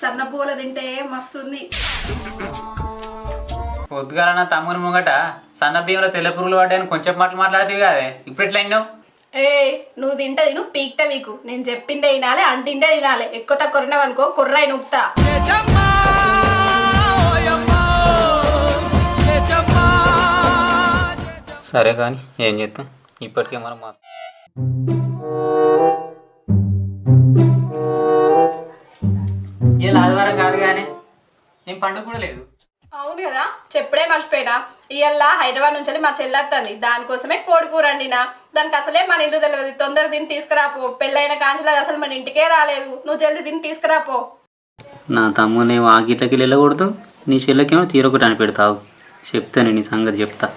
సన్న పువ్వుల తింటే మస్తుంది. పొద్దుగాల నా తమ్ముని ముంగట సన్న బియ్యంలో తెల్ల పురుగులు పడ్డాయని కొంచెం మాటలు మాట్లాడితే కాదే ఇప్పుడు ఎట్లా అన్నావు? ఏ నువ్వు తింటది నువ్వు పీక్తా వీకు. నేను చెప్పిందే తినాలి, అంటిందే తినాలి. ఎక్కువ తక్కువ కొరినావనుకో కుర్రాయి నూపుతా. సరే కానీ ఏం చేస్తాం, ఇప్పటికే మనం ఇలా ఆదివారం కాదు కానీ ఏం పండుగ కూడా లేదు. అవును కదా, చెప్పుడే మర్చిపోయినా. ఇవాళ హైదరాబాద్ నుంచి మా చెల్లెత్తంది, దానికోసమే కోడి కూర వండినా. దానికి అసలే మన ఇల్లు తెలియదు. తొందర తిని తీసుకురాపో. పెళ్ళైన కాంచలేదు అసలు మన ఇంటికే రాలేదు. నువ్వు జల్దీ తిని తీసుకురాపో. నా తమ్మునేమో ఆ గిట్లకి వెళ్ళకూడదు, నీ చెల్లెకేమో తీరొకటి అని పెడతావు. చెప్తాను నీ సంగతి చెప్తా.